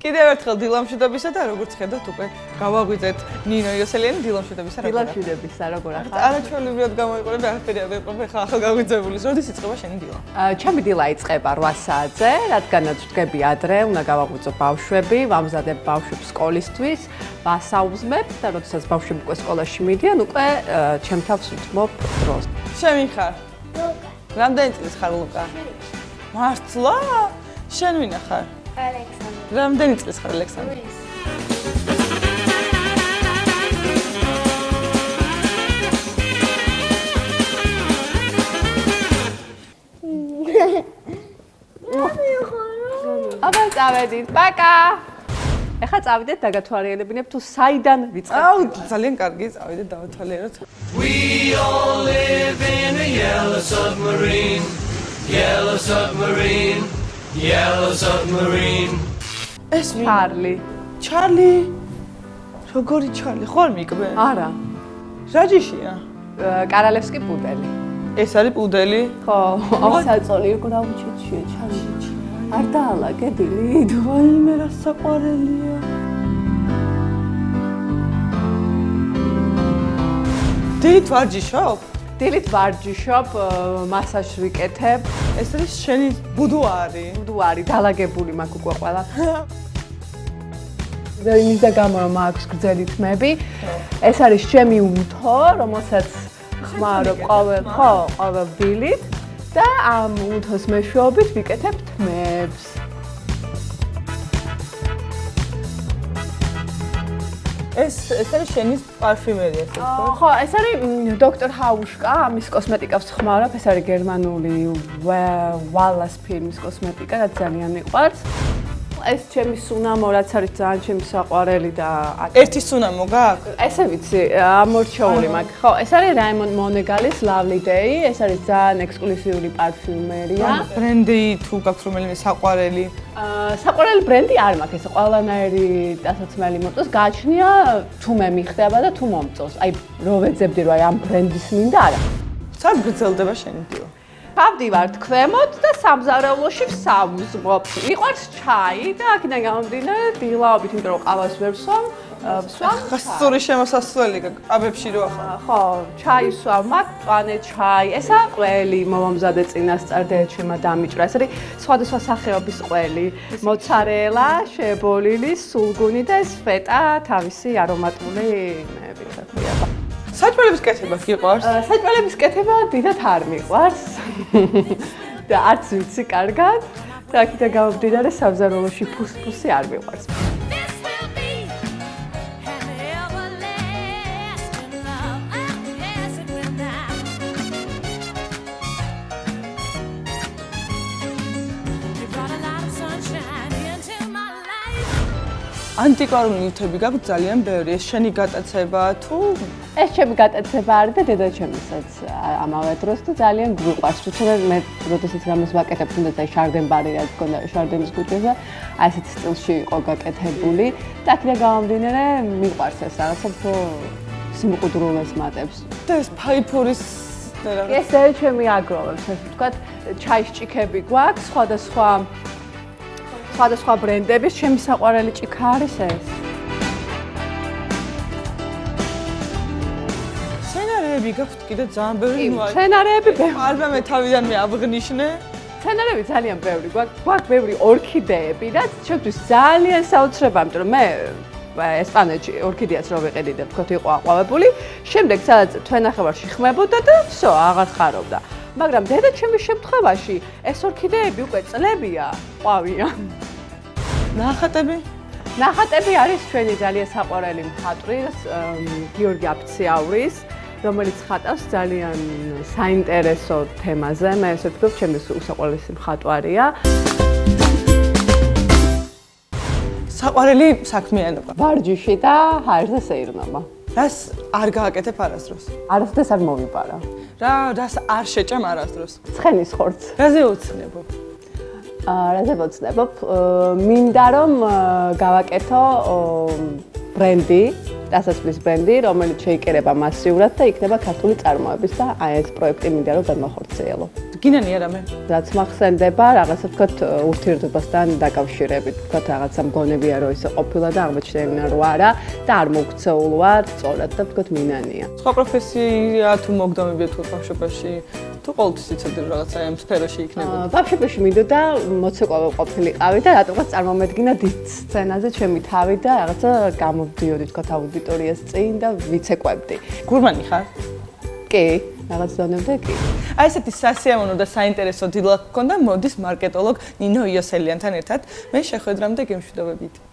კიდევ ერთხელ დილამშვიდობისა და როგორც ხედავთ უკვე გავაღვიძეთ ნინო იოსელიანი დილამშვიდობისა რა. დილამშვიდობისა როგორ ახლა? არაჩვეულებრივად გამოიყურე და არაფერი არ ვიყო ხა ახლა გავიძებული. როდის იწყება შენი დილა? ჩემი დილა იწყება 8 საათზე, რადგანაც ვდგები ადრე, უნდა გავაღვიძო ბავშვები, ვამზადებ ბავშვებს სკოლისთვის, ვასაუზმებ და როდესაც ბავშვები უკვე სკოლაში მიდიან, უკვე ჩემ თავს უთმობ დროს. შენ ხარ? ლუკა. რამდენი წლის ხარ ლუკა? მართლა? შენ ვინა ხარ? ალექსანდრე. რამდენი წლის ხარ ალექსანდრე? აბა წავედით, პაკა. ეხლა წავიდეთ დაგათვალიერებინებ თუ საიდან ვიწყებ. აუ, ძალიან კარგი, წავიდეთ დავათვალიეროთ. We all live in a yellow submarine. Yellow submarine. Yellow submarine. ეს ვინ? ჩარლი. ჩარლი? როგორი ჩარლი? ხوار მიკბე? არა. რა ჯიშია? კარალევსკი პუდელი. ეს არის პუდელი? ხო, საწოლი გრავჩეთშია ჩარლი. არ დაალაგებილი? ვაიმე რა საყვარელია. დილით ვარჯიშობ? დილით ვარჯიშობ, მასაჟს ვიკეთებ. ეს არის შენი ბუდუარი? ბუდუარი, დალაგებული მაქვს უკვე ყველა. იმის და გამო რომ აქვს გრძელი თმები. ეს არის ჩემი უთო, რომელსაც ხმარობ ყოველ დილით და ამ უთოს მეშვეობით ვიკეთებ თმებს. ეს არის შენი პარფიუმერია, ხო? ხო, ეს არის დოქტორ ჰაუშკა, ამის კოსმეტიკას ხმარობ, ეს არის გერმანული ვალას ფირმის კოსმეტიკა, რაც ძალიან მიყვარს. ეს ჩემი სუნამო, რაც არის ძალიან ჩემი საყვარელი და ერთი სუნამო გაქვს? ესე ვიცი, ამორჩეული მაქვს. ხო, ეს არის რაიმონ მონეგალის Lovely Day, ეს არის ძალიან ექსკლუზიური პარფიუმერია. ბრენდი თუ გაქვს რომელიმე საყვარელი? საყვარელი ბრენდი არ მაქვს, ეს ყველანაირი დასაცმელი მოწოს, გაჩნია თუ მე მიხდება და თუ მომწოს. აი, რო ვეძებდი რომ აი ამ ბრენდის მინდა არა. სად გრძელდება შენი დილა? გავდივართ ქვემოთ და სამზარეულოში ვსაუზმობ. მიყვარს ჩაი და აქედან გამომდინარე დილაობით, იმიტომ რომ ყავას ვერ ვსვამ, ვსვამ. ხასწორი შემოსასვლელი აბებში რო ახლა. ხო, ჩაი ვსვამ, მაგ წვანე ჩაი. ესა ყველი მომამზადე წინასწარ დეჩემა დამიჭრა. ეს არის სხვადასხვა სახეობის ყველი. მოცარელა, შებოლილი, სულგუნი და ეს ფეტა თავისი არომატული იმეებით აქვია. საჭმელების კეთება გიყვარს? საჭმელების კეთება დიდად არ მიყვარს. და არც ვიცი კარგად. და აქედან გამომდინარე სამზარეულოში ფუსფუსი არ მიყვარს. ანტიკვარული ნივთები გაქვს ძალიან ბევრი. ეს შენი გატაცება თუ ეს ჩემი გატაცება არის და დედაჩემისაც ამავე დროს და ძალიან გვიყვარს. თვითონ მე როდესაც რამეს ვაკეთებ, თუნდაც აი შარდენბარი რაც გქონდა შარდენის კუჭეზე, აი ესეთ სტილში იყო გაკეთებული და აქედან გამომდინარე მიყვარს ეს რაღაცა უფრო სიმყუდრულეს მატებს. და ეს ფაიფურის ეს ჩემი აგროვებს, ასე ვთქვათ, ჩაის ჭიქები გვაქვს, სხვადასხვა ბრენდების, ჩემი საყვარელი ჭიქა არის ეს. მცენარეები გაქვთ კიდე ძალიან ბევრი ნუარი. მცენარეები ალბათ მე თავიდანვე ავღნიშნე. მცენარეები ძალიან ბევრი გვაქვს ბევრი ორქიდეები, რაც ჩემთვის ძალიან საოცრებაა, იმიტომ რომ მე ესპანეთში ორქიდეას რო ვიყიდი და თქო იყო აყვავებული, შემდეგ სადაც თვენახევარში ხმებოდა და всё, აღარ ხარობდა. მაგრამ დედაჩემის შემთხვევაში ეს ორქიდეები უკვე წლებია, ყვავიან. ნახატები? ნახატები არის ჩვენი ძალიან საყვარელი მხატვრის, გიორგი აფციაურის, რომელიც ხატავს ძალიან საინტერესო თემაზე. მე ესე ვთქვი, ჩემი უსაყვარლესი მხატვარია. საყვარელი საქმიანობა. ვარჯიში და ჰაერზე სეირნობა. რას არ გააკეთებ არასდროს? არასდროს არ მოვიპარა. რას არ შეჭამ არასდროს? ცხენის ხორცს. რაზე უცნებობ? რაზე ვოცნებობ? მინდა რომ გავაკეთო ბრენდი, დასასრულის ბრენდი, რომელიც შეიკერება მასიურად და იქნება ქართული წარმოების და აი ეს პროექტი მინდა რომ გადმოხორციელო. გინანი არა მე. რაც მახსენდება, რაღაცა ვთქვათ, ურთიერთობასთან დაკავშირებით, ვთქვათ, რაღაცა მგონებია რომ ისე ყოფილა და აღმოჩნდა რომ არა და არ მოგცეულ ვარ, სწორად და ვთქვათ, მინანია. სხვა პროფესია თუ მოგდომებია თუ ბავშვობაში, თუ ყოველთვის იცოდი რომ რაღაცა ამ სფეროში იქნებოდა. ბავშვობაში მინდოდა მოცეკვავე ყოფილიყავი და რატომღაც წარმომედგინა დიდ სცენაზე ჩემი თავი და რაღაცა გამოვდიოდი ვთქვათ აუდიტორიას წინ და ვიცეკვებდი. გურმანი ხარ? კი, რაღაც დონემდე კი. აი ესეთი სასიამოვნო და საინტერესო დილა გქონდა მოდის მარკეტოლოგ ნინო იოსელიანთან ერთად. მე შეხვედრამდე გემშვიდობებით.